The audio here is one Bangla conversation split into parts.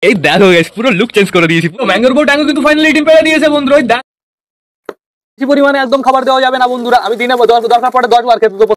এই দেখো গাইস পুরো লুক চেঞ্জ করে দিয়েছি। পুরো ম্যাঙ্গোর বোট ট্যাঙ্গো কিন্তু ফাইনালি ডিম পেড়ে দিয়েছে বন্ধুরা। ওই বেশি পরিমাণে একদম খাবার দেওয়া যাবে না বন্ধুরা। আমি দিনে দরকার পড়ে 10 বার খেতে দেবো।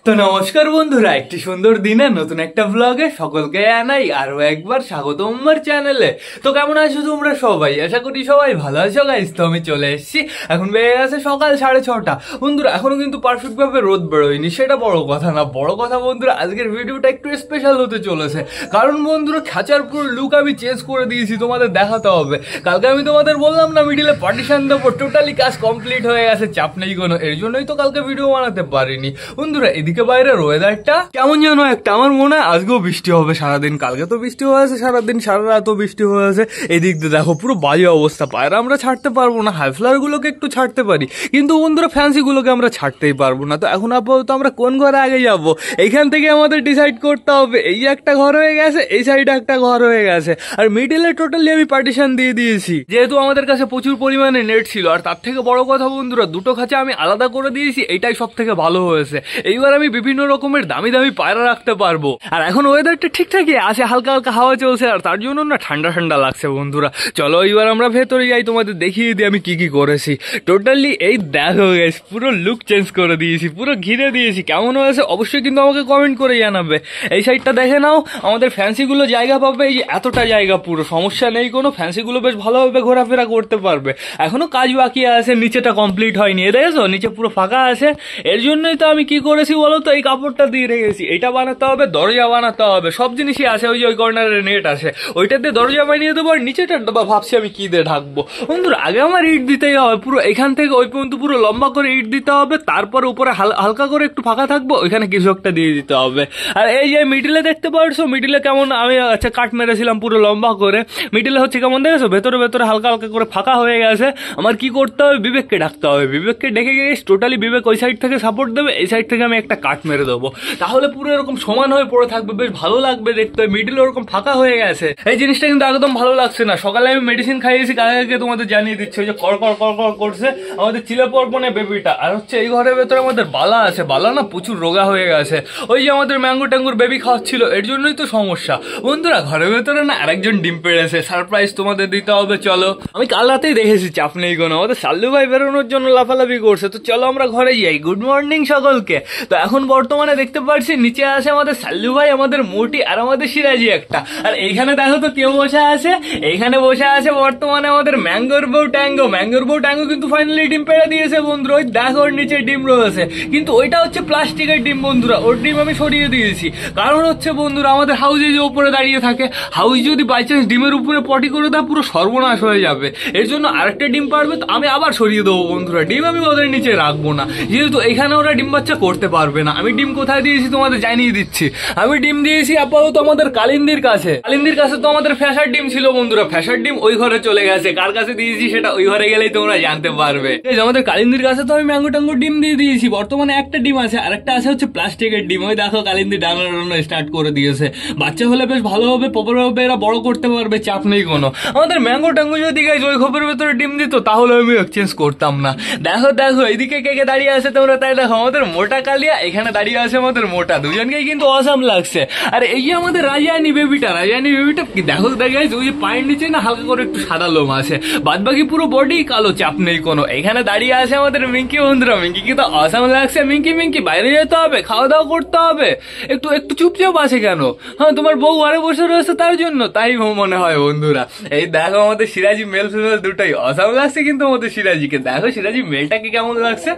তো নমস্কার বন্ধুরা, একটি সুন্দর দিনে নতুন একটা ব্লগে সকলকে জানাই আরো একবার স্বাগতম আমার চ্যানেলে। তো কেমন আছো তোমরা সবাই? আশা করি সবাই ভালো আছো গাইস। তো আমি চলে এসেছি, এখন বেড়ে গেছে সকাল 6:30 বন্ধুরা। এখনো কিন্তু পারফেক্ট ভাবে রোদ বেরোয়নি, সেটা বড় কথা না। বড় কথা বন্ধুরা, আজকের ভিডিওটা একটু স্পেশাল হতে চলেছে, কারণ বন্ধুরা খাঁচার পুরো লুক আমি চেঞ্জ করে দিয়েছি, তোমাদের দেখাতে হবে। কালকে আমি তোমাদের বললাম না মিডিলে পার্টিশন দেবো, টোটালি কাজ কমপ্লিট হয়ে গেছে, চাপ নেই কোনো। এর জন্যই তো কালকে ভিডিও বানাতে পারিনি বন্ধুরা। এদিকে বাইরের ওয়েদারটা কেমন যেন একটা, আমার মনে হয় আজকেও বৃষ্টি হবে সারাদিন। কালকে তো বৃষ্টি হয়েছে সারাদিন, সারা রাতও বৃষ্টি হয়েছে। এদিক দিয়ে দেখো পুরো বাজে অবস্থা। পায়রা আমরা ছাড়তে পারবো না, হাই ফ্লাওয়ার গুলোকে একটু ছাড়তে পারি, কিন্তু বন্ধুরা ফ্যান্সি গুলোকে আমরা ছাড়তেই পারবো না। তো এখন আপাতত আমরা কোন ঘরে আগে যাবো, এইখান থেকে আমাদের ডিসাইড করতে হবে। এই একটা ঘর হয়ে গেছে, এই সাইডে একটা ঘর হয়ে গেছে, আর মিডিলে টোটালি আমি পার্টিশন দিয়ে দিয়েছি, যেহেতু আমাদের কাছে প্রচুর পরিমাণে নেট ছিল। আর তার থেকে বড় কথা বন্ধুরা, দুটো খাঁচা আমি আলাদা করে দিয়েছি, এটাই সব থেকে ভালো হয়েছে। এইবার আমি বিভিন্ন রকমের দামি দামি পায়রা রাখতে পারবো। আর এখন ওয়েদারটা ঠিকঠাকই আছে, হালকা হালকা হাওয়া চলছে, আর তার জন্য না ঠান্ডা ঠান্ডা লাগছে বন্ধুরা। চলো এবার আমরা ভেতরে যাই, তোমাদের দেখিয়ে দিই আমি কি কি করেছি। টোটালি এই দেখো গাইস, পুরো লুক চেঞ্জ করে দিয়েছি, পুরো ঘিরে দিয়েছি। কেমন হয়েছে অবশ্যই কিন্তু আমাকে কমেন্ট করে জানাবে। এই সাইডটা দেখে নাও, আমাদের ফ্যান্সিগুলো জায়গা পাবে, এই এতটা জায়গা, পুরো সমস্যা নেই কোনো। ফ্যান্সিগুলো বেশ ভালোভাবে ঘোরাফেরা করতে পারবে। এখনো কাজ বাকি আছে, নিচেটা কমপ্লিট হয়নি, দেখেছো নিচে পুরো ফাঁকা আছে। এর জন্যই তো আমি কি করেছি বলো তো, এই কাপড়টা দিয়ে রেখেছি। এটা বানাতে হবে, দরজা বানাতে হবে, সব জিনিসই আছে। ওই যে ওই কর্নারে নেট আছে, ওইটা দিয়ে দরজা বানিয়ে দেবো। আর নিচেটা ভাবছি আমি কি দিয়ে ঢাকবো বন্ধুরা। আগে আমার ইট দিতেই হবে, পুরো এখান থেকে ওই পর্যন্ত পুরো লম্বা করে ইট দিতে হবে। তারপর উপরে হালকা করে একটু ফাঁকা থাকবো, ওইখানে কিছু একটা দিয়ে দিতে হবে। আর এই যে মিডিলে দেখতে পারছো, মিডিলে কেমন আমি আচ্ছা কাট মেরেছিলাম পুরো লম্বা করে। মিডিলে হচ্ছে কেমন দেখেছো, ভেতরে ভেতরে হালকা হালকা করে ফাঁকা হয়ে গেছে। আমার কি করতে হবে, বিবেককে ডাকতে হবে। বিবেককে ডেকে গিয়ে টোটালি বিবেক ওই সাইড থেকে সাপোর্ট দেবে, এই সাইড থেকে আমি একটা কাট মেরে দেবো। তাহলে পুরো এরকম সমান হয়ে পড়ে থাকবে, বেশ ভালো লাগবে দেখতে। মিডিল ওরকম ফাঁকা হয়ে গেছে, এই জিনিসটা কিন্তু একদম ভালো লাগছে না। সকালে আমি মেডিসিন খাইয়েছি, কালকে তোমাদের জানিয়ে দিচ্ছি, ওই যে কর কর কর কর করছে আমাদের চিলেপর্বনে বেবিটা। আর হচ্ছে এই ঘরের ভেতরে আমাদের বালা আছে, বালা না প্রচুর রোগা হয়ে গেছে। ওই যে আমাদের ম্যাঙ্গো ট্যাঙ্গুর বেবি খাওয়াচ্ছিল, এর জন্যই তো সমস্যা বন্ধুরা। ঘরের ভেতরে না আরেকজন ডিম পেড়েছে, সারপ্রাইজ তোমাদের দিতে হবে। চলো, আমি কাল রাতেই দেখেছি, চাপ নেই কোনো। আমাদের সাল্লু ভাই বেরোনোর জন্য লাফালাফি করছে। তো চলো আমরা ঘরে যাই। গুড মর্নিং সকলকে। তো এখন বর্তমানে দেখতে পাচ্ছি নিচে আছে আমাদের সাল্লু ভাই, আমাদের মোটি, আর আমাদের সিরাজি একটা। আর এইখানে দেখো তো কেউ বসে আছে, এইখানে বসে আছে বর্তমানে আমাদের ম্যাঙ্গোর বউ ট্যাঙ্গো। ম্যাঙ্গোর বউ ট্যাঙ্গো কিন্তু ফাইনালি ডিম পেড়ে দিয়েছে বন্ধুরা। ওই দেখো ওর নিচে ডিম রয়েছে, কিন্তু ওইটা হচ্ছে প্লাস্টিকের ডিম বন্ধুরা। ওর ডিম আমি সরিয়ে দিয়েছি, কারণ হচ্ছে বন্ধুরা আমাদের হাউজে যে উপরে দাঁড়িয়ে থাকে, হাউস যদি বাই চান্স ডিমের উপরে পটি করে দেয়, পুরো সর্বনাশ হয়ে যাবে। এর জন্য আরেকটা ডিম পারবে, তো আমি আবার সরিয়ে দেবো বন্ধুরা। ডিম আমি ওদের নিচে রাখবো না, যেহেতু এখানে ওরা ডিম বাচ্চা করতে পারবে না। আমি ডিম কোথায় দিয়েছি তোমাদের জানিয়ে দিচ্ছি। আমি ডিম দিয়েছি আপাতত আমাদের কালিন্দির কাছে। কালিন্দির কাছে তো আমাদের ফ্যাশার ডিম ছিল বন্ধুরা। ফ্যাশার ডিম ওই ঘরে চলে গেছে, কার কাছে দিয়েছি সেটা ওই ঘরে গেলেই তোমরা জানতে পারবে। আমাদের কালিন্দির কাছে তো আমি ম্যাঙ্গো ট্যাঙ্গো ডিম দিয়ে দিয়েছি। বর্তমানে একটা ডিম আছে, আর একটা আছে হচ্ছে প্লাস্টিকের ডিম। ওই দেখো কালিন্দি ডানা স্টার্ট করে দিয়েছে। বাচ্চা হলে বেশ ভালো হবে, প্রপার ভাবে এরা বড় করতে পারবে, চাপ নেই কোনো। আমাদের ম্যাঙ্গো ট্যাঙ্গো যদি গাইজ ওই খোপের ভেতরে ডিম দিত, তাহলে আমি এক্সচেঞ্জ করতাম না। দেখো দেখো এইদিকে কে কে দাঁড়িয়ে আছে তোমরা, তাই দেখো আমাদের মোটা কালিয়া, এখানে দাঁড়িয়ে আছে আমাদের মোটা। দুজনকেই কিন্তু অসাম লাগছে। আর এই যে আমাদের রাজানি বেবিটা, রাজানি বেবিটা কি দেখো গাইজ, ওই যে পায়ের নিচে না হালকা করে একটু সাদা লোম আছে, বাদ বাকি পুরো বডি কালো, চাপ নেই কোনো। এখানে দাঁড়িয়ে আছে আমাদের মিঙ্কি বন্ধুরা। মিঙ্কি কিন্তু অসাম লাগছে। মিঙ্কি মিঙ্কি বাইরে যেতে হবে, খাওয়া দাওয়া করতে হবে। একটু একটু চুপচাপ আছে কেন? হ্যাঁ, তোমার বউ ঘরে বসে রয়েছে তার জন্য, তাই মনে হয় বন্ধুরা। এই দেখো আমাদের সিরাজি মেল ফিমেল দুটোই অসাম লাগছে, কিন্তু আমাদের সিরাজিকে দেখো, সিরাজি মেলটাকে কেমন লাগছে,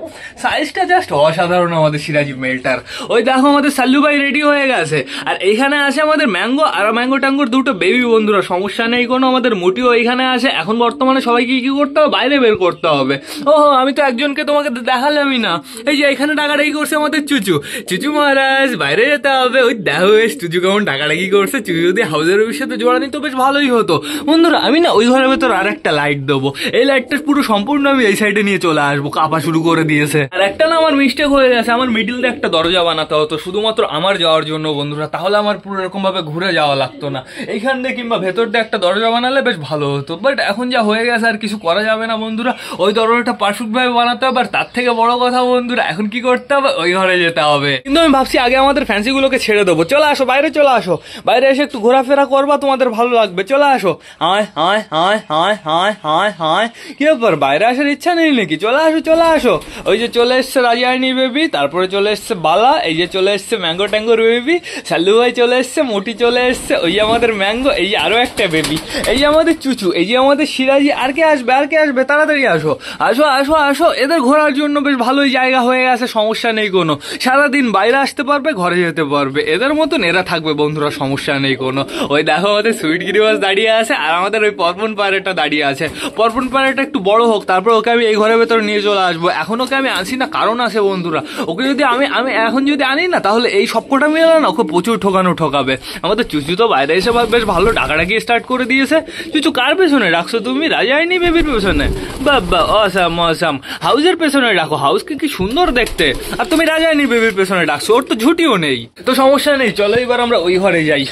সাইজটা জাস্ট অসাধারণ আমাদের সিরাজি মেলটার। ওই দেখো আমাদের সাল্লু ভাই রেডি হয়ে গেছে। আর এইখানে আছে আমাদের ম্যাঙ্গো, আর ম্যাঙ্গো ট্যাঙ্গোর দুটো বেবি বন্ধুরা। সমস্যা নেই কোনো, আমাদের মোটিও এইখানে আছে। এখন বর্তমানে সবাইকে কি করতে হবে, বাইরে বের করতে হবে। ওহো, আমি তো একজনকে তোমাকে দেখালামই না। এই যে এখানে ডাকাডাকি করছে আমাদের চুচু। চুচু মহারাজ বাইরে যেতে হবে। ওই দেখো বেশ চুচু কেমন ডাকাডাকি করছে। চুচু যদি হাউজের সাথে জোড়া নিত বেশ ভালোই হতো বন্ধুরা। আমি না ওই ঘরের ভেতর আর একটা লাইট দেবো, এই লাইটটা পুরো সম্পূর্ণ আমি এই সাইডে নিয়ে চলে আসবো। কাঁপা শুরু করে দিয়েছে। আর একটা না আমার মিস্টেক হয়ে গেছে, আমার মিডিল দিয়ে একটা দরজা বানাতে হতো শুধুমাত্র আমার যাওয়ার জন্য বন্ধুরা, তাহলে আমার পুরো এরকম ভাবে ঘুরে যাওয়া লাগতো না। এইখান দিয়ে কিংবা ভেতর দিয়ে একটা দরজা বানালে বেশ ভালো হতো, বাট এখন যা হয়ে গেছে আর কিছু করা যাবে না বন্ধুরা। ওই দরজাটা পারফেক্ট ভাবে বানাতে হবে, আর তার থেকে বড় কথা বন্ধুরা এখন কি করতে হবে, ওই ঘরে যেতে হবে। কিন্তু আমি ভাবছি আগে আমাদের ফ্যান্সি গুলোকে ছেড়ে দেবো। চলে আসো বাইরে, চলে আসো বাইরে, এসে একটু ঘোরাফেরা করবা, তোমাদের ভালো লাগবে। চলে আসো। আয় আয় আয় আয় আয় আয় আয়, কি ব্যাপার বাইরে আসার ইচ্ছা নেই নাকি? চলে আসো চলে আসো। ওই যে চলে এসছে রাজিয়ানি বেবি, তারপরে চলে এসছে বালা, এই যে চলে এসছে ম্যাঙ্গো ট্যাঙ্গোর বেবি, সাল্লু ভাই চলে এসছে, মোটি চলে এসছে, ওই যে আমাদের ম্যাঙ্গো, এই যে আরো একটা বেবি, এই যে আমাদের চুচু, এই যে আমাদের সিরাজি। আর কে আসবে আর কে আসবে, তাড়াতাড়ি আসো আসো আসো আসো। এদের ঘোরার জন্য বেশ ভালোই জায়গা হয়ে গেছে, সমস্যা নেই কোনো। সারাদিন বাইরে আসতে পারবে, ঘরে যেতে পারবে, এদের মতন এরা থাকবে বন্ধুরা, সমস্যা নেই কোনো। ওই দেখো আমাদের সুইট গিরিবাস দাঁড়িয়ে আছে, আর আমাদের ওই পরপন পায়রাটা দাঁড়িয়ে আছে। পরপন পায়রাটা একটু বড় হোক, তারপর ওকে আমি এই ঘরের ভেতরে নিয়ে চলে আসবো। এখন ওকে আমি আনছি না, কারণ আছে বন্ধুরা। ওকে যদি আমি এখন যদি আনি না, তাহলে এই সবকটা মিলে না ওকে প্রচুর ঠকাবে। আমাদের চুচু তো বাইরে এসে বেশ ভালো ডাকাডাকি স্টার্ট করে দিয়েছে। চুচু কার পেছনে রাখছো তুমি? রাজাইনি বেবির পেছনে? বাবা অসাম অসাম। হাউসের পেছনে রাখো, হাউসকে কি সুন্দর দেখতে, আর তুমি রাজাইনি বেবির পেছনে রাখছো, ওর তো ঝুটিও নেই। তো সমস্যা নেই, চলো এবার আমরা ওই ঘরে যাই।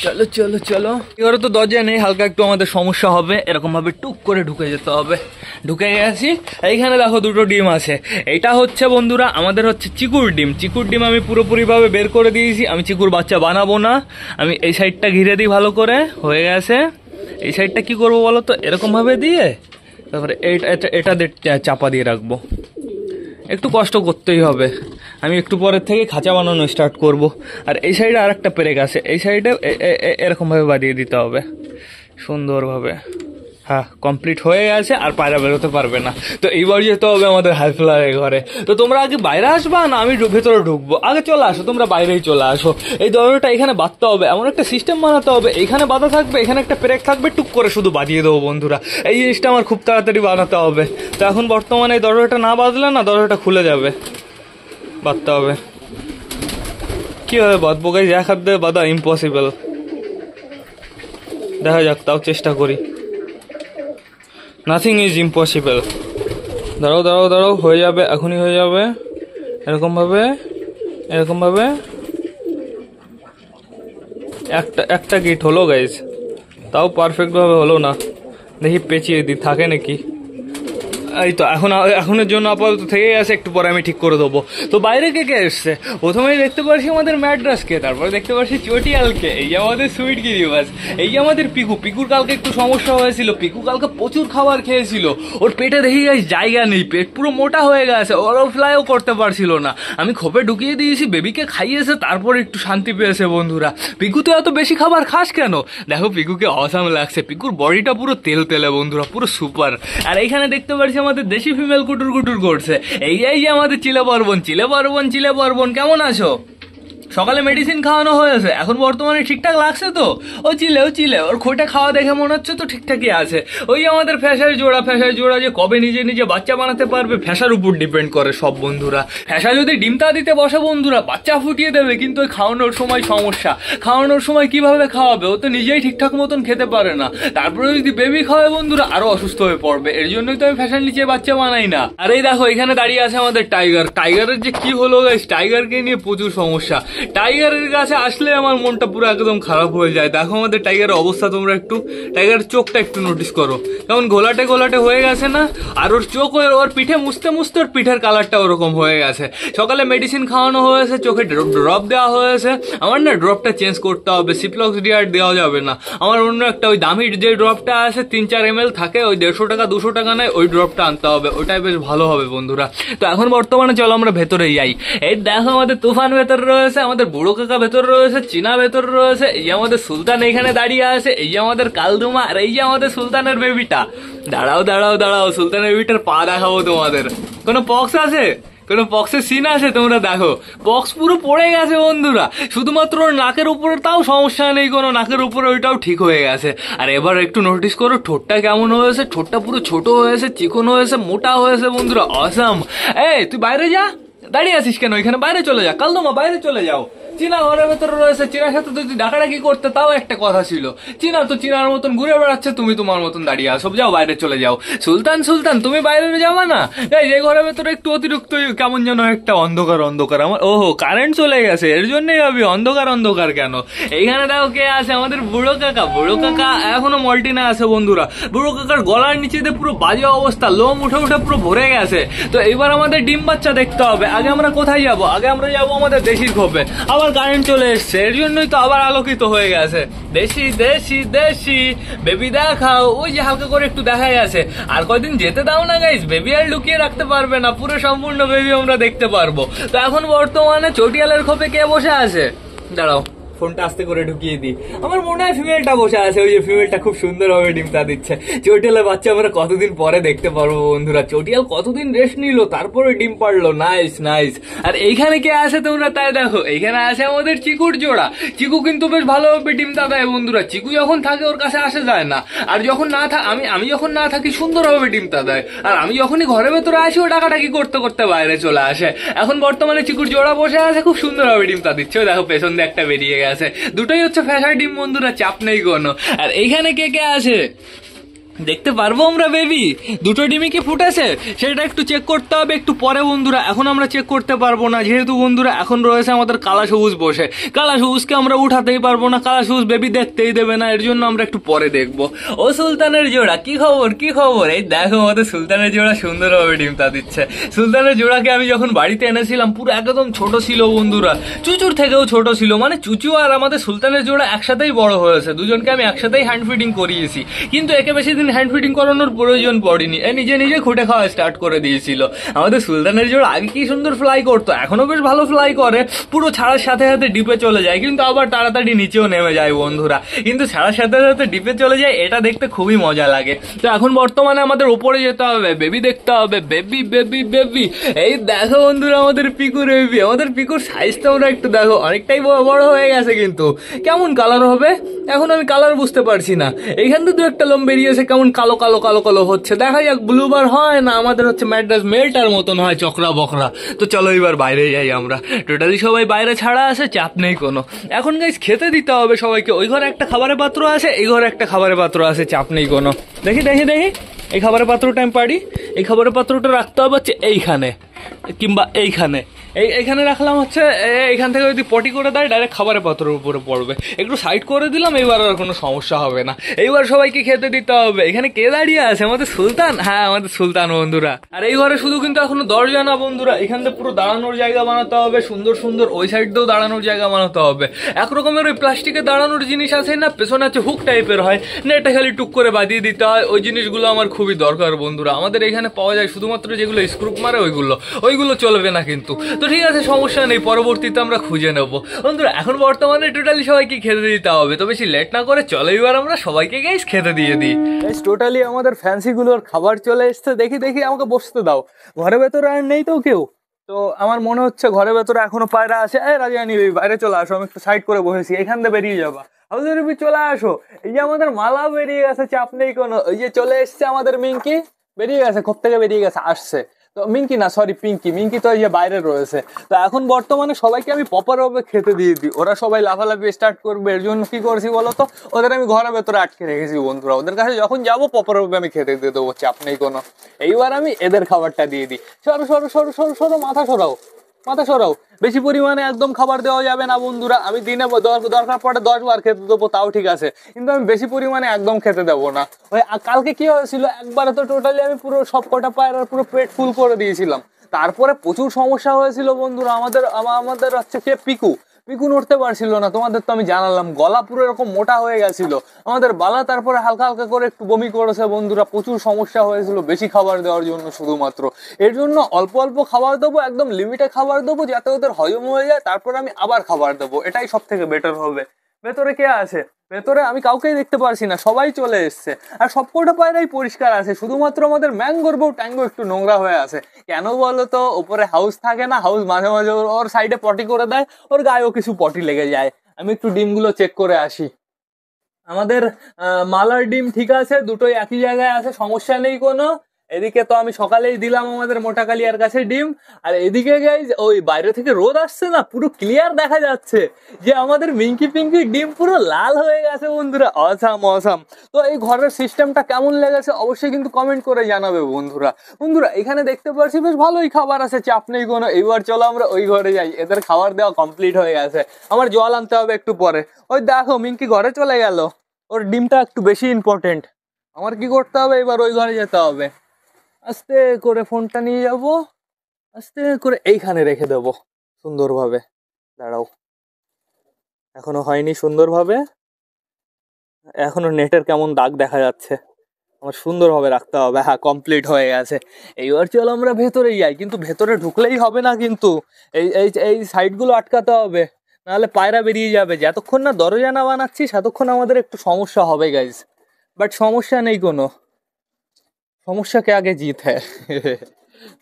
চলো চলো চলো। এবারে তো দরজা নেই, হালকা একটু আমাদের সমস্যা হবে, এরকম ভাবে টুক করে ঢুকে যেতে হবে। ঢুকে গেছি। এইখানে দেখো দুটো ডিম আছে, এটা হচ্ছে বন্ধুরা আমাদের হচ্ছে চিকুর ডিম। চিকুর ডিম আমি পুরোপুরি ভাবে বের করে দিয়েছি, আমি চিকুর বাচ্চা বানাবো না। আমি এই সাইডটা ঘিরে দিই ভালো করে, হয়ে গেছে। এই সাইডটা কি করবো বলো তো, এরকম ভাবে দিয়ে তারপরে এটা চাপা দিয়ে রাখবো। একটু কষ্ট করতেই হবে, আমি একটু পরের থেকে খাঁচা বানানো স্টার্ট করব। আর এই সাইডে আর একটা পেরেক আছে, এই সাইডে এরকমভাবে বাঁধিয়ে দিতে হবে সুন্দরভাবে। হ্যাঁ, কমপ্লিট হয়ে গেছে, আর পায়রা বেরোতে পারবে না। তো এইবার যেতে হবে আমাদের হাইফ্লারের ঘরে। তো তোমরা আগে বাইরে আসবা না আমি ভেতরে ঢুকবো? আগে চলে আসো, তোমরা বাইরেই চলে আসো। এই দরজাটা এখানে বাঁধতে হবে, এমন একটা সিস্টেম বানাতে হবে, এখানে বাঁধা থাকবে, এখানে একটা পেরেক থাকবে, টুক করে শুধু বাঁধিয়ে দেবো বন্ধুরা। এই জিনিসটা আমার খুব তাড়াতাড়ি বানাতে হবে। তো এখন বর্তমানে এই দরজাটা না বাঁধলে না, দরজাটা খুলে যাবে, বাঁধতে হবে। কীভাবে বাঁধবো গাইস? এক হাত দিয়ে বাঁধা ইম্পসিবল। দেখা যাক, তাও চেষ্টা করি। Nothing is impossible. দাঁড়াও দাঁড়াও দাঁড়াও, হয়ে যাবে, এখনই হয়ে যাবে। এরকমভাবে এরকমভাবে একটা গিট হলো গাইজ, তাও পারফেক্টভাবে হলো না। দেখি পেঁচিয়ে দিই, থাকে নাকি। এই তো এখনের জন্য আপাতত থেকে গেছে, একটু পরে আমি ঠিক করে দেবো। তো বাইরে কে কে এসছে? প্রথমেই দেখতে পাচ্ছি আমাদের ম্যাড্রাসকে, তারপরে দেখতে পাচ্ছি চটিয়ালকে, এই যে আমাদের সুইট গিরিবাস, এই যে আমাদের পিকুর কালকে একটু সমস্যা হয়েছিল। পিকু কালকে প্রচুর খাবার খেয়েছিল, ওর পেটে দেখি গেছে জায়গা নেই, পেট পুরো মোটা হয়ে গেছে, ওরও ফ্লাইও করতে পারছিল না। আমি খোপে ঢুকিয়ে দিয়েছি, বেবিকে খাইয়েছে, তারপর একটু শান্তি পেয়েছে বন্ধুরা। পিকু তো এত বেশি খাবার খাস কেন? দেখো পিকুকে অসাম লাগছে, পিকুর বডিটা পুরো তেলে বন্ধুরা, পুরো সুপার। আর এইখানে দেখতে পাচ্ছি আমাদের দেশি ফিমেল কুটুর করছে, এই যে আমাদের চিলে পার্বণ। কেমন আছো? সকালে মেডিসিন খাওয়ানো হয়েছে, এখন বর্তমানে ঠিকঠাক লাগছে তো? ও চিলে ওর খোঁটা খাওয়া দেখে মনে হচ্ছে তো ঠিকঠাকই আছে। ওই আমাদের ফ্যাসার জোড়া যে কবে নিজে বাচ্চা বানাতে পারবে, ফ্যাসার উপর ডিপেন্ড করে সব বন্ধুরা। ফ্যাসা যদি ডিমটা দিতে বসে বন্ধুরা, বাচ্চা ফুটিয়ে দেবে, কিন্তু ওই খাওয়ানোর সময় সমস্যা। খাওয়ানোর সময় কিভাবে খাওয়াবে? ও তো নিজেই ঠিকঠাক মতন খেতে পারে না, তারপরে যদি বেবি খাওয়ায় বন্ধুরা আরো অসুস্থ হয়ে পড়বে। এর জন্যই তো আমি ফ্যাসার নিচে বাচ্চা বানাই না। আর এই দেখো এখানে দাঁড়িয়ে আছে আমাদের টাইগারের যে কি হলো গাইস, টাইগারকে নিয়ে প্রচুর সমস্যা। টাইগারের কাছে আসলে আমার মনটা পুরো একদম খারাপ হয়ে যায়। দেখো আমাদের টাইগারের অবস্থা, তোমরা একটু টাইগারের চোখটা একটু নোটিস করো, কেমন ঘোলাটে হয়ে গেছে না? আর ওর চোখ, ওর পিঠে মুছতে ওর পিঠের কালারটা ওরকম হয়ে গেছে। সকালে মেডিসিন খাওয়ানো হয়েছে, চোখে ড্রপ দেওয়া হয়েছে। আমার না ড্রপটা চেঞ্জ করতে হবে, সিপ্লক্স ডিআর দেওয়া যাবে না। আমার অন্য একটা ওই দামি যে ড্রপটা আছে 3-4 ml থাকে, ওই 150 টাকা 200 টাকা নেয়, ওই ড্রপটা আনতে হবে, ওটাই বেশ ভালো হবে বন্ধুরা। তো এখন বর্তমানে চলো আমরা ভেতরে যাই। এই দেখো আমাদের তুফান ভেতরে রয়েছে, আমাদের বুড়ো কাকা ভেতর রয়েছে, চীনা ভেতর রয়েছে, এই যে আমাদের সুলতান এইখানে দাঁড়িয়ে আছে, এই যে আমাদের কালদুমা, আর এই যে আমাদের সুলতানের বেবিটা। দাঁড়াও, সুলতানের বেবিটার পা দেখাবো তোমাদের। কোনো পক্স আছে? কোনো পক্সের সিন আছে? তোমরা দেখো পক্স পুরো পড়ে গেছে বন্ধুরা, শুধুমাত্র নাকের উপরে, তাও সমস্যা নেই কোনো, নাকের উপরে ওইটাও ঠিক হয়ে গেছে। আর এবার একটু নোটিস করো ঠোঁটটা কেমন হয়েছে, ঠোঁটটা পুরো ছোট হয়েছে, চিকন হয়েছে, মোটা হয়েছে বন্ধুরা, অসাম। এই তুই বাইরে যা, দাঁড়িয়ে আছিস কেন? এখানে বাইরে চলে যা, কালদমা বাইরে চলে যাও। চীনা ঘরের ভেতরে রয়েছে, চীনার সাথে যদি ডাকাডাকি করতে তাও একটা কথা ছিল। চীনা তো চীনার মতন ঘুরে বেড়াচ্ছে, তুমি তোমার মতন দাঁড়িয়ে আসো, যাও বাইরে চলে যাও। সুলতান সুলতান তুমি বাইরে যাবা না? এই ঘরের ভেতরে একটু অতিরিক্ত কেমন যেন একটা অন্ধকার অন্ধকার। আমার ওহো কারেন্ট চলে গেছে, এর জন্যই ভাবি অন্ধকার অন্ধকার কেন। এইখানে দেখো কে আছে, আমাদের বুড়ো কাকা। বুড়ো কাকা এখনো মল্টিনা আছে বন্ধুরা। বুড়ো কাকার গলার নিচে দিয়ে পুরো বাজে অবস্থা, লোম উঠে উঠে পুরো ভরে গেছে। তো এবার আমাদের ডিম বাচ্চা দেখতে হবে। আগে আমরা কোথায় যাবো? আগে আমরা যাবো আমাদের দেশির খোপে। আবার কারেন্ট চলে এসছে, এর জন্যই তো আবার আলোকিত হয়ে গেছে। দেশি দেশি দেশি বেবি দেখাও, ওই যে হালকা করে একটু দেখা গেছে। আর কয়দিন যেতে দাও না গাইস, বেবি আর লুকিয়ে রাখতে পারবে না, পুরো সম্পূর্ণ বেবি আমরা দেখতে পারবো। তো এখন বর্তমানে চটিয়ালের খোপে কে বসে আছে? দাঁড়াও ফোনটা আস্তে করে ঢুকিয়ে দিই। আমার মনে হয় ফিমেলটা বসে আছে, ওই যে ফিমেলটা খুব সুন্দর ভাবে ডিমটা দিচ্ছে। চটিয়ালের বাচ্চা আমরা কতদিন পরে দেখতে পারবো বন্ধুরা। চটিয়াল কতদিন রেস্ট নিল, তারপরে ডিম পারলো। Nice nice. আর এইখানে কে আছে তোমরা তাই দেখো, এইখানে আছে আমাদের চিকুর জোড়া। চিকু কিন্তু বেশ ভালোভাবে ডিমটা দেয় বন্ধুরা। চিকু যখন থাকে ওর কাছে আসা যায় না, আর যখন না আমি যখন না থাকি সুন্দরভাবে ডিমটা দেয়। আর আমি যখনই ঘরের ভেতরে আসি ও ডাকাডাকি করতে করতে বাইরে চলে আসে। এখন বর্তমানে চিকুর জোড়া বসে আছে, খুব সুন্দরভাবে ডিমটা দিচ্ছে। দেখো পেছন দিয়ে একটা বেরিয়ে গেছে। দুটোই হচ্ছে ফ্যাশার ডিম বন্ধুরা, চাপ নেই কোনো। আর এইখানে কে কে আছে দেখতে পারবো আমরা বেবি? দুটো ডিমই কি ফুটেছে সেটা একটু চেক করতে হবে একটু পরে বন্ধুরা। এখন আমরা চেক করতে পারবো না, যেহেতু বন্ধুরা এখন রয়েছে আমাদের কালা সবুজ বসে। কালা সবুজকে আমরা উঠাতেই পারবো না, কালা সবুজ বেবি দেখতেই দেবে না, এর জন্য আমরা একটু পরে দেখবো। ও সুলতানের জোড়া কি খবর কি খবর? এই দেখো আমাদের সুলতানের জোড়া সুন্দরভাবে ডিমটা দিচ্ছে। সুলতানের জোড়াকে আমি যখন বাড়িতে এনেছিলাম পুরো একদম ছোট ছিল বন্ধুরা, চুচুর থেকেও ছোট ছিল। মানে চুচু আর আমাদের সুলতানের জোড়া একসাথেই বড় হয়েছে, দুজনকে আমি একসাথেই হ্যান্ড ফিডিং করিয়েছি। কিন্তু একে বেশি দিন হ্যান্ড ফিডিং করানোর প্রয়োজন পড়েনি, এ নিজে নিজে খুঁটে খাওয়া স্টার্ট করে দিয়েছিল। আমাদের সুলতানের জোড়া আগে কি সুন্দর ফ্লাই করতো, এখনো বেশ ভালো ফ্লাই করে, পুরো ছাড়ার সাথে সাথে ডিপে চলে যায়, কিন্তু আবার তাড়াতাড়ি নিচেও নেমে যায় বন্ধুরা। কিন্তু ছাড়ার সাথে সাথে ডিপে চলে যায়, এটা দেখতে খুবই মজা লাগে। তো এখন বর্তমানে আমাদের উপরে যেতে হবে, বেবি দেখতে হবে। বেবি বেবি বেবি, এই দেখো বন্ধুরা আমাদের পিকুর বেবি। আমাদের পিকুর সাইজটা ওরা একটু দেখো, অনেকটাই বড় হয়ে গেছে, কিন্তু কেমন কালার হবে এখন আমি কালার বুঝতে পারছি না। এইখান থেকে দু একটা লোম বেরিয়েছে, কেমন কালো কালো কালো কালো হচ্ছে। দেখা যাক ব্লুবার হয় না আমাদের হচ্ছে ম্যাড্রাস মেলটার মতন হয়, চকরা বকরা। তো চলো এবার বাইরে যাই আমরা। টোটালি সবাই বাইরে ছাড়া আছে, চাপ নেই কোনো। এখন গাইস খেতে দিতে হবে সবাইকে। ওই ঘরে একটা খাবারের পাত্র আছে, এই ঘরে একটা খাবারের পাত্র আছে, চাপ নেই কোনো। দেখি দেখি দেখি এই খাবারের পাত্রটা আমি পারি। এই খাবারের পাত্রটা রাখতে হবে হচ্ছে এইখানে কিংবা এইখানে। এইখানে রাখলাম হচ্ছে, এইখান থেকে যদি পটি করে দেয় ডাইরেক্ট খাবারের পাত্রের উপরে পড়বে। একটু সাইড করে দিলাম, এইবার আর কোনো সমস্যা হবে না। এইবার সবাইকে খেতে দিতে হবে। এখানে কে দাঁড়িয়ে আছে? আমাদের সুলতান। হ্যাঁ আমাদের সুলতান বন্ধুরা। আর এই ঘরে শুধু কিন্তু এখনো দরজা না বন্ধুরা, এখান থেকে পুরো দাঁড়ানোর জায়গা বানাতে হবে সুন্দর সুন্দর। ওই সাইড দিয়েও দাঁড়ানোর জায়গা বানাতে হবে। একরকমের ওই প্লাস্টিকের দাঁড়ানোর জিনিস আছে না, পেছনে আছে হুক টাইপের হয়, নেটে খালি টুক করে বাঁধিয়ে দিতে হয়। ওই জিনিসগুলো আমার খুবই দরকার বন্ধুরা। আমাদের এখানে পাওয়া যায় শুধুমাত্র যেগুলো স্ক্রুপ মারে, ওইগুলো চলবে না কিন্তু। তো ঠিক আছে, সমস্যা নেই, পরবর্তীতে আমরা খুঁজে নেব বন্ধুরা। এখন বর্তমানে টোটালি সবাইকে খেতে দিতে হবে। তো বেশি লেট না করে চলো এবার আমরা সবাইকে গাইস খেতে দিয়ে দিই। টোটালি আমাদের ফ্যান্সি গুলোর খাবার চলে এসছে। দেখি দেখি আমাকে বসতে দাও। ঘরের ভেতরে আর নেই তো কেউ? তো আমার মনে হচ্ছে ঘরের ভেতরে এখনো পায়রা আছে। রাজিয়ানি বাইরে চলে আসো, আমি একটু সাইড করে বসেছি, এখান থেকে বেরিয়ে যাবা। আমাদের চলে আসো। এই যে আমাদের মালা বেরিয়ে গেছে, চাপ নেই কোনো। ওই যে চলে এসছে আমাদের মিঙ্কি, বেরিয়ে গেছে, খোপ থেকে বেরিয়ে গেছে, আসছে। তো মিঙ্কি না, সরি পিঙ্কি। মিঙ্কি তো এই যে বাইরে রয়েছে। তো এখন বর্তমানে সবাইকে আমি প্রপার ভাবে খেতে দিয়ে দিই। ওরা সবাই লাফালাফি স্টার্ট করবে, এর জন্য কি করছি বলতো, ওদের আমি ঘরের ভেতরে আটকে রেখেছি বন্ধুরা। ওদের কাছে যখন যাবো প্রপার ভাবে আমি খেতে দিয়ে দেবো, চাপ নেই কোনো। এইবার আমি এদের খাবারটা দিয়ে দিই। সরো সরো সরো সরো সরো, মাথা সরাও মাথা সরাও। বেশি পরিমাণে একদম খাবার দেওয়া যাবে না বন্ধুরা। আমি দিনে দরকার পড়ে 10 বার খেতে দেবো, তাও ঠিক আছে, কিন্তু আমি বেশি পরিমাণে একদম খেতে দেবো না। ওই কালকে কি হয়েছিল, একবারে তো টোটালি আমি পুরো সব কটা পায়রার পুরো পেট ফুল করে দিয়েছিলাম। তারপরে প্রচুর সমস্যা হয়েছিল বন্ধুরা। আমাদের হচ্ছে কে পিকু নড়তে পারছিল না। তোমাদের তো আমি জানালাম, গলা পুরো এরকম মোটা হয়ে গেছিল আমাদের বালা। তারপরে হালকা হালকা করে একটু বমি করেছে বন্ধুরা। প্রচুর সমস্যা হয়েছিল বেশি খাবার দেওয়ার জন্য শুধুমাত্র। এর জন্য অল্প অল্প খাবার দেবো, একদম লিমিটে খাবার দেবো, যাতে ওদের হজম হয়ে যায়। তারপরে আমি আবার খাবার দেবো, এটাই সব থেকে বেটার হবে। ভেতরে কে আছে? ভেতরে আমি কাউকেই দেখতে পারছি না, সবাই চলে এসছে। আর সবকটা পায়রাই পরিষ্কার আছে, শুধুমাত্র আমাদের ম্যাঙ্গোর বউ ট্যাঙ্গো একটু নোংরা হয়ে আছে। কেন বলো তো, ওপরে হাউস থাকে না, হাউস মাঝে মাঝে ওর সাইডে পটি করে দেয়, ওর গায়েও কিছু পটি লেগে যায়। আমি একটু ডিমগুলো চেক করে আসি। আমাদের মালার ডিম ঠিক আছে, দুটোই একই জায়গায় আছে, সমস্যা নেই কোনো। এদিকে তো আমি সকালেই দিলাম আমাদের মোটা কালিয়ার কাছে ডিম, আর এদিকে গাইজ ওই বাইরে থেকে রোদ আসছে না, পুরো ক্লিয়ার দেখা যাচ্ছে যে আমাদের মিঙ্কি পিঙ্কি ডিম পুরো লাল হয়ে গেছে বন্ধুরা। Awesome awesome. তো এই ঘরের সিস্টেমটা কেমন লেগেছে অবশ্যই কিন্তু কমেন্ট করে জানাবে বন্ধুরা। বন্ধুরা এখানে দেখতে পাচ্ছি বেশ ভালোই খাবার আছে, চাপ নেই কোনো। এইবার চলো আমরা ওই ঘরে যাই, এদের খাবার দেওয়া কমপ্লিট হয়ে গেছে। আমার জল আনতে হবে একটু পরে। ওই দেখো মিঙ্কি ঘরে চলে গেল, ওর ডিমটা একটু বেশি ইম্পর্টেন্ট। আমার কি করতে হবে, এবার ওই ঘরে যেতে হবে। আস্তে করে ফোনটা নিয়ে যাব, আস্তে করে এইখানে রেখে দেব সুন্দরভাবে। দাঁড়াও, এখনো হয়নি সুন্দরভাবে, এখনো নেটের কেমন দাগ দেখা যাচ্ছে, আমার সুন্দরভাবে রাখতে হবে। হ্যাঁ, কমপ্লিট হয়ে গেছে। এইবার চলো আমরা ভেতরে যাই, কিন্তু ভেতরে ঢুকলেই হবে না, কিন্তু এই এই এই সাইডগুলো আটকাতে হবে, নাহলে পায়রা বেরিয়ে যাবে। যতক্ষণ না দরজা না বানাচ্ছি ততক্ষণ আমাদের একটু সমস্যা হবে গাইজ। বাট সমস্যা নেই কোনো, সমস্যা কে আগে জিত হ্যাঁ।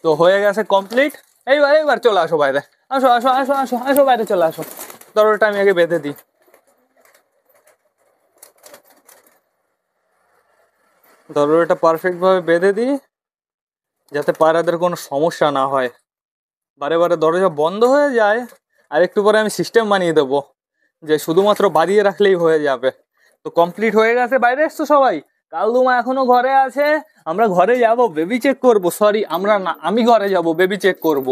তো হয়ে গেছে কমপ্লিট। এইবার এইবার চলে আসো বাইরে, আসো আসো আসো আসো আসো বাইরে চলে আসো। দরজাটা আমি আগে বেঁধে দিই। দরজাটা পারফেক্ট ভাবে বেঁধে দিই যাতে পায়রাদের কোনো সমস্যা না হয়। বারে বারে দরজা বন্ধ হয়ে যায়। আর একটু পরে আমি সিস্টেম বানিয়ে দেবো যে শুধুমাত্র বাড়িয়ে রাখলেই হয়ে যাবে। তো কমপ্লিট হয়ে গেছে। বাইরে এসছো সবাই? কালদুমা এখনো ঘরে আছে। আমরা ঘরে যাব বেবি চেক করব, সরি আমরা না, আমি ঘরে যাব বেবি চেক করব।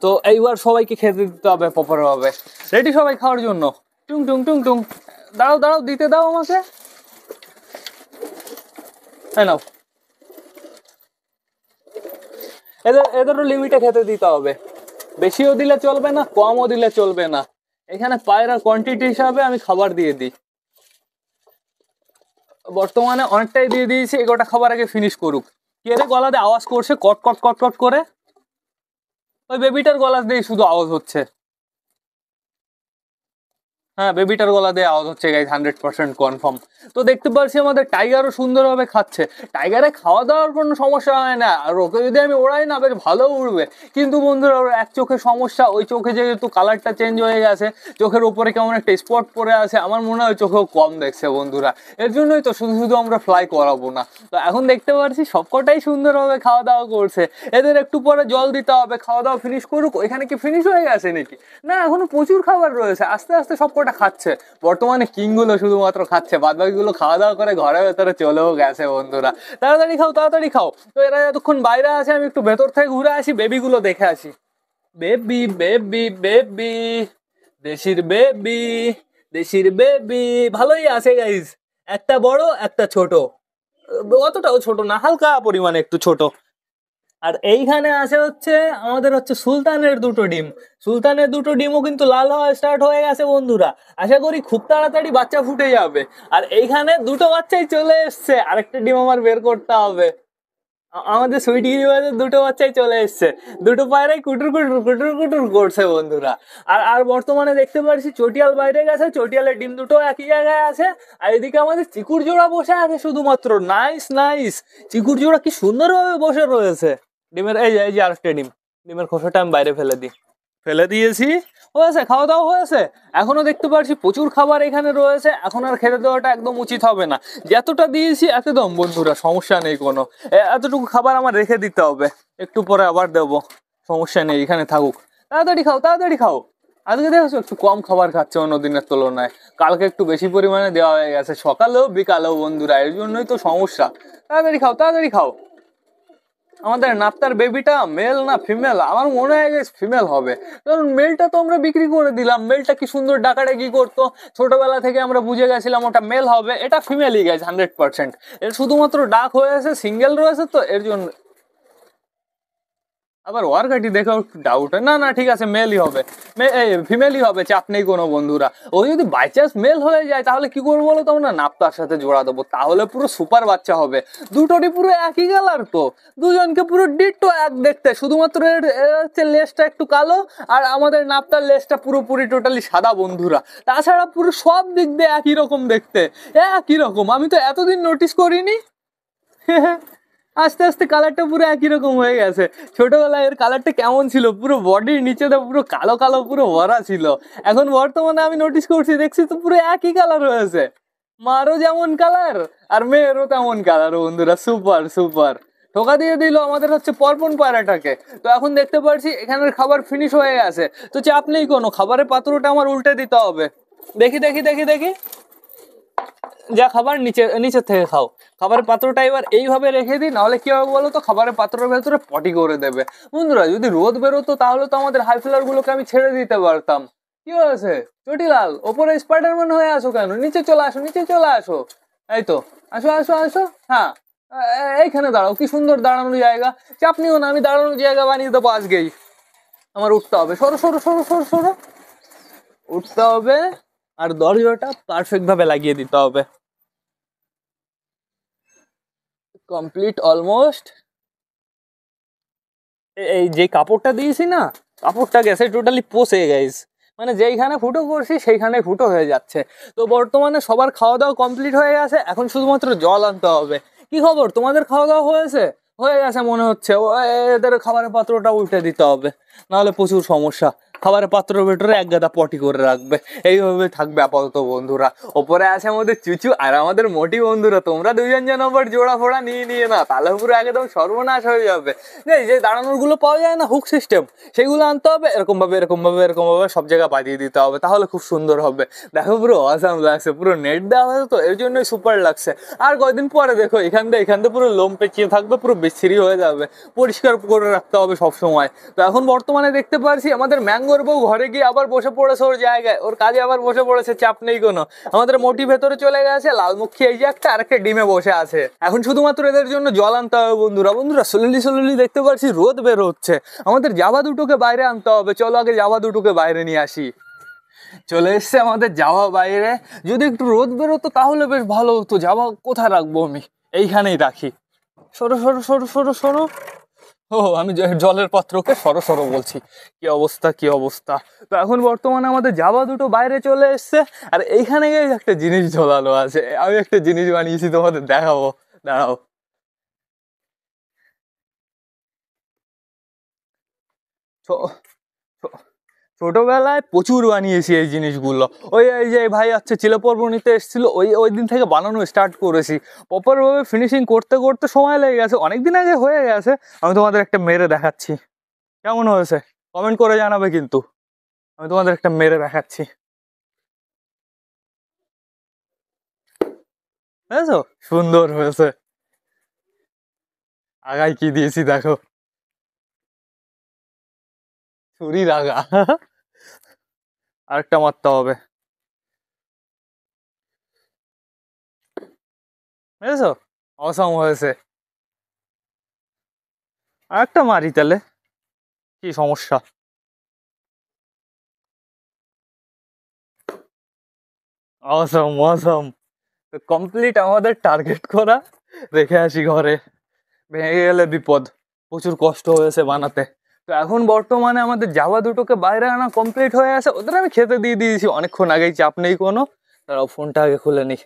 তো এইবার সবাইকে খেতে দিতে হবে প্রপার ভাবে। রেডি সবাই খাওয়ার জন্য? টুং টুং টুং টুং। দাঁড়াও দাঁড়াও, দিতে দাও আমাকে। হ্যাঁ নাও, এদেরও লিমিটে খেতে দিতে হবে। বেশিও দিলে চলবে না, কমও দিলে চলবে না। এখানে পায়রা কোয়ান্টিটি হিসাবে আমি খাবার দিয়ে দিই। বর্তমানে অনেকটাই দিয়ে দিয়েছি, এগোটা খাবার আগে ফিনিশ করুক। কে রে গলাতে আওয়াজ করছে কট কট কট কট করে? ওই বেবিটার গলা দিয়ে শুধু আওয়াজ হচ্ছে। হ্যাঁ, বেবিটার গলা দিয়ে আওয়াজ হচ্ছে গাইজ, 100% কনফার্ম। তো দেখতে পাচ্ছি আমাদের টাইগারও সুন্দরভাবে খাচ্ছে। টাইগারে খাওয়া দাওয়ার কোনো সমস্যা হয় না, আর ওকে যদি আমি ওড়াই না বেশ ভালো উড়বে। কিন্তু বন্ধুরা ওর এক চোখে সমস্যা, ওই চোখে যেহেতু কালারটা চেঞ্জ হয়ে গেছে, চোখের উপরে কেমন একটা স্পট পড়ে আছে, আমার মনে হয় চোখেও কম দেখছে বন্ধুরা। এর জন্যই তো শুধু শুধু আমরা ফ্লাই করাবো না। তো এখন দেখতে পাচ্ছি সবকটাই সুন্দরভাবে খাওয়া দাওয়া করছে। এদের একটু পরে জল দিতে হবে, খাওয়া দাওয়া ফিনিশ করুক। ওইখানে কি ফিনিশ হয়ে গেছে নাকি? না, এখনো প্রচুর খাবার রয়েছে, আস্তে আস্তে সবকটা খাচ্ছে। বর্তমানে কিংগুলো শুধুমাত্র খাচ্ছে, বাদ বাকিগুলো খাওয়া দাওয়া করে ঘরের ভেতরে চলেও গেছে বন্ধুরা। তাড়াতাড়ি খাও তাড়াতাড়ি খাও। তো এরা যতক্ষণ বাইরে আছে আমি একটু ভেতর থেকে ঘুরে আসি, বেবিগুলো দেখে আসি। বেবি বেবি বেবি, দেশির বেবি, দেশির বেবি ভালোই আছে গাইজ। একটা বড় একটা ছোট, অতটাও ছোট না, হালকা পরিমাণে একটু ছোট। আর এইখানে আছে হচ্ছে আমাদের হচ্ছে সুলতানের দুটো ডিম। সুলতানের দুটো ডিমও কিন্তু লাল হওয়া স্টার্ট হয়ে গেছে বন্ধুরা। আশা করি খুব তাড়াতাড়ি বাচ্চা ফুটে যাবে। আর এইখানে দুটো বাচ্চাই চলে এসছে, আরেকটা ডিম আমার বের করতে হবে। আমাদের সুইট গিরিবাজের দুটো বাচ্চাই চলে এসছে, দুটো পায়রাই কুটুর কুটুর কুটুর কুটুর করছে বন্ধুরা। আর আর বর্তমানে দেখতে পাচ্ছি চটিয়াল বাইরে গেছে, চটিয়ালের ডিম দুটো একই জায়গায় আছে। আর এদিকে আমাদের চিকুর জোড়া বসে আছে শুধুমাত্র। নাইস নাইস, চিকুর জোড়া কি সুন্দরভাবে বসে রয়েছে। ডিমের এই যে আরেকটা ডিম, ডিমের খোসাটা আমি বাইরে ফেলে দিই, ফেলে দিয়েছি। হয়েছে, খাওয়া দাওয়া হয়েছে। এখনো দেখতে পাচ্ছি প্রচুর খাবার এখানে রয়েছে, এখন আর খেতে দেওয়াটা একদম উচিত হবে না। যতটা দিয়েছি একদম বন্ধুরা, সমস্যা নেই কোনো। এতটুকু খাবার আমার রেখে দিতে হবে, একটু পরে আবার দেবো, সমস্যা নেই, এখানে থাকুক। তাড়াতাড়ি খাও তাড়াতাড়ি খাও। আজকে দেখছো একটু কম খাবার খাচ্ছে অন্য দিনের তুলনায়, কালকে একটু বেশি পরিমাণে দেওয়া হয়ে গেছে, সকালেও বিকালেও বন্ধুরা, এর জন্যই তো সমস্যা। তাড়াতাড়ি খাও তাড়াতাড়ি খাও। আমাদের নাপ্তার বেবিটা মেল না ফিমেল? আমার মনে হয় ফিমেল হবে, কারণ মেলটা তো আমরা বিক্রি করে দিলাম। মেলটা কি সুন্দর ডাকাডাকি করতো, ছোটবেলা থেকে আমরা বুঝে গেছিলাম ওটা মেল হবে। এটা ফিমেলই গাইজ 100%। এর শুধুমাত্র ডাক হয়েছে, সিঙ্গেল রয়েছে তো এর জন্য। আবার ওয়ার কাটি দেখে একটু ডাউট হয়। না না ঠিক আছে, মেলই হবে, ফিমেলই হবে, চাপ নেই কোনো বন্ধুরা। ও যদি বাই চান্স মেল হয়ে যায় তাহলে কি করবো বলো তো, আমরা নাপ্তার সাথে জোড়া দেবো, তাহলে পুরো সুপার বাচ্চা হবে। দুটোরই পুরো একই কালার, তো দুজনকে পুরো ডিট্টো এক দেখতে, শুধুমাত্র হচ্ছে লেজটা একটু কালো, আর আমাদের নাপ্তার লেজটা পুরোপুরি টোটালি সাদা বন্ধুরা। তাছাড়া পুরো সব দিক দিয়ে একই রকম দেখতে, একই রকম। আমি তো এতদিন নোটিস করিনি। আস্তে আস্তে কালারটা পুরো একই রকম হয়ে গেছে। ছোটবেলায় এর কালারটা কেমন ছিল, পুরো বডির নিচেটা পুরো কালো কালো পুরো ভরা ছিল। এখন বর্তমানে আমি নোটিস করছি, দেখছি তো পুরো একই কালার হয়েছে। মারও যেমন কালার আর মেয়েরও তেমন কালার বন্ধুরা, সুপার সুপার। ঠোকা দিয়ে দিল আমাদের হচ্ছে পরপন পায়রাটাকে। তো এখন দেখতে পাচ্ছি এখানের খাবার ফিনিশ হয়ে গেছে, তো চাপ নেই কোনো, খাবারের পাত্রটা আমার উল্টে দিতে হবে। দেখি দেখি দেখি দেখি, যা খাবার নিচে থেকে খাও। খাবারের পাত্রটা এবার এইভাবে রেখে দিই, নাহলে কি হবে বলো তো, খাবারের পাত্রের ভেতরে পটি করে দেবে। বন্ধুরা যদি রোদ বেরোতো তাহলে তো আমাদের হাই ফ্লার গুলোকে আমি ছেড়ে দিতে পারতাম। কি হয়েছে চটিলাল, ওপরে স্পাইডারম্যান হয়ে আসো কেন? নিচে চলে আসো, নিচে চলে আসো। এই তো, আসো আসো আসো। হ্যাঁ, এইখানে দাঁড়াও, কি সুন্দর দাঁড়ানোর জায়গা। চাপ নিও না, আমি দাঁড়ানোর জায়গা বানিয়ে দেবো আজকেই। আমার উঠতে হবে, সরো সরো সরো সরো সরো, উঠতে হবে আর দরজাটা পারফেক্ট ভাবে লাগিয়ে দিতে হবে। Complete almost. এই যে কাপড়টা দিয়েছি না, কাপড়টা গেছে টোটালি পচে গাইস, মানে যেইখানে ফুটো করছি সেইখানে ফুটো হয়ে যাচ্ছে। তো বর্তমানে সবার খাওয়া দাওয়া কমপ্লিট হয়ে গেছে, এখন শুধুমাত্র জল আনতে হবে। কি খবর, তোমাদের খাওয়া দাওয়া হয়েছে? হয়ে গেছে মনে হচ্ছে। এদের খাবারের পাত্রটা উল্টে দিতে হবে, নাহলে প্রচুর সমস্যা। খাবারের পাত্রের ভেতরে এক গাদা পটি করে রাখবে, এইভাবে থাকবে আপাতত বন্ধুরা। ওপরে আছে আমাদের চুচু আর আমাদের মোটি বন্ধুরা, তোমরা দুজন যেন আবার জোড়া ফোড়া নিয়ে না, তাহলে পুরো একদম সর্বনাশ হয়ে যাবে। যে দাঁড়ানোর গুলো পাওয়া যায় না, হুক সিস্টেম, সেগুলো আনতে হবে। এরকম ভাবে এরকম ভাবে এরকম ভাবে সব জায়গায় বাঁধিয়ে দিতে হবে, তাহলে খুব সুন্দর হবে। দেখো পুরো অসাম লাগছে, পুরো নেট দেওয়া হয়েছে তো এর জন্যই সুপার লাগছে। আর কয়দিন পরে দেখো এখান থেকে পুরো লোম পেঁচিয়ে থাকবে, পুরো বিচ্ছিরি হয়ে যাবে। পরিষ্কার করে রাখতে হবে সব সময়। তো এখন বর্তমানে দেখতে পাচ্ছি আমাদের ম্যাঙ্গোর বউ ঘরে গিয়ে আবার বসে পড়েছে ওর জায়গায়, ওর কাজে আবার বসে পড়েছে, চাপ নেই কোনো। আমাদের মোটি ভেতরে চলে গেছে, লালমুখী এই যে একটা আরেকটা ডিমে বসে আছে। এখন শুধুমাত্র এদের জন্য জল আনতে হবে বন্ধুরা। বন্ধুরা স্লোলি দেখতে পাচ্ছি রোদ বের হচ্ছে, আমাদের জাভা দুটোকে বাইরে আনতে হবে। চলো আগে জাভা দুটোকে বাইরে নিয়ে আসি। চলে এসছে আমাদের জাভা বাইরে। যদি একটু রোদ বেরোতো তাহলে বেশ ভালো হতো। জাভা কোথায় রাখবো আমি? এইখানেই রাখি। সরো সরো সরো সরো সরো। ও আমি জলের পাত্রকে সরো সরো বলছি, কি অবস্থা কি অবস্থা। তো এখন বর্তমানে আমাদের জাভা দুটো বাইরে চলে এসছে, আর এইখানে গিয়ে একটা জিনিস ঝোলানো আছে। আমি একটা জিনিস বানিয়েছি, তোমাদের দেখাবো, দাঁড়াও। ছোটবেলায় প্রচুর বানিয়েছি এই জিনিসগুলো। এই যে ভাই আচ্ছা চিলেপর্ব নিতে এসেছিল, ওই দিন থেকে বানানো স্টার্ট করেছি। প্রপারভাবে ফিনিশিং করতে করতে সময় লেগে গেছে, অনেকদিন আগে হয়ে গেছে। আমি তোমাদের একটা মেরে দেখাচ্ছি, কেমন হয়েছে কমেন্ট করে জানাবে কিন্তু। আমি তোমাদের একটা মেরে দেখাচ্ছি, বুঝেছো? সুন্দর হয়েছে। আগায় কি দিয়েছি দেখো, ছুরির আগা। আরেকটা মারতে হবে, বুঝেছো? অসম হয়েছে। আরেকটা মারি তাহলে, কি সমস্যা? অসম অসম। তো কমপ্লিট আমাদের টার্গেট করা, রেখে আসি ঘরে, ভেঙে গেলে বিপদ। প্রচুর কষ্ট হয়েছে বানাতে। তো এখন বর্তমানে আমাদের জাভা দুটোকে বাইরে আনা কমপ্লিট হয়ে আছে, ওদের আমি খেতে দিয়ে দিয়েছি অনেকক্ষণ আগেই, চাপ নেই কোনো। তারাও ফোনটা আগে খুলে নিই।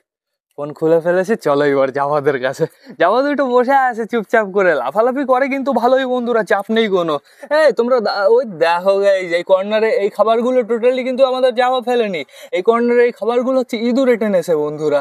ফোন খুলে ফেলেছি, চলো এবার জাভাদের কাছে। জাভা দুটো বসে আছে চুপচাপ করে, লাফালাফি করে কিন্তু ভালোই বন্ধুরা, চাপ নেই কোনো। এই তোমরা ওই দেখো গাইস, এই কর্নারে এই খাবারগুলো টোটালি কিন্তু আমাদের জাভা ফেলেনি। এই কর্নারে এই খাবারগুলো হচ্ছে ইঁদুর টেনেছে বন্ধুরা।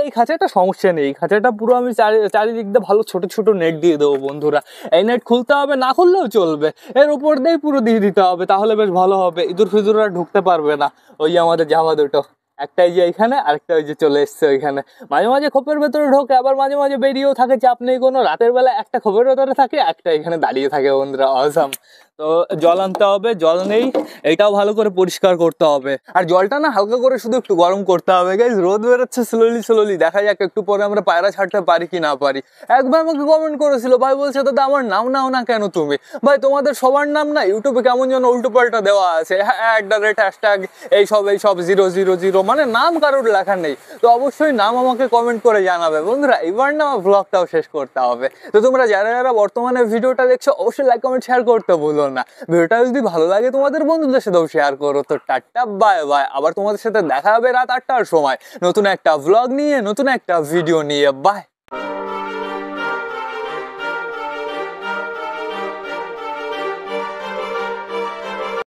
এই খাঁচাটা সমস্যা নেই, এই খাঁচাটা পুরো আমি চারিদিক দিয়ে ভালো ছোট ছোট নেট দিয়ে দেবো বন্ধুরা। এই নেট খুলতে হবে, না খুললেও চলবে, এর উপর দিয়েই পুরো দিয়ে দিতে হবে, তাহলে বেশ ভালো হবে। ইঁদুর ফিঁদুর আর ঢুকতে পারবে না। ওই আমাদের জাভা দুটো, একটা এই যে এখানে, আরেকটা ওই যে চলে এসছে ওইখানে। মাঝে মাঝে খোপের ভেতরে ঢোকে, আবার মাঝে মাঝে বেরিয়েও থাকে, চাপ নেই কোনো। রাতের বেলা একটা খোপের ভেতরে থাকে, একটা এখানে দাঁড়িয়ে থাকে বন্ধুরা, অসাম। তো জল আনতে হবে, জল নেই, এইটাও ভালো করে পরিষ্কার করতে হবে। আর জলটা না হালকা করে শুধু একটু গরম করতে হবে গাইজ। রোদ বেরোচ্ছে স্লোলি, দেখা যাক একটু পরে আমরা পায়রা ছাড়তে পারি কি না পারি। একবার আমাকে কমেন্ট করেছিল ভাই, বলছে দাদা আমার নাম নাও না কেন তুমি? ভাই তোমাদের সবার নাম না ইউটিউবে কেমন যেন উল্টো পাল্টা দেওয়া আছে, ## এইসব 000, মানে নাম কারোর লেখা নেই। তো অবশ্যই নাম আমাকে কমেন্ট করে জানাবে বন্ধুরা। এবার না আমার ব্লগটাও শেষ করতে হবে। তো তোমরা যারা যারা বর্তমানে ভিডিওটা দেখছো অবশ্যই লাইক কমেন্ট শেয়ার করতে ভুলো না। ভিডিওটা যদি ভালো লাগে তোমাদের বন্ধুদের সাথেও শেয়ার করো। তো টাটা বাই বাই, আবার তোমাদের সাথে দেখা হবে রাত 8টার সময় নতুন একটা ব্লগ নিয়ে, নতুন একটা ভিডিও নিয়ে। বাই।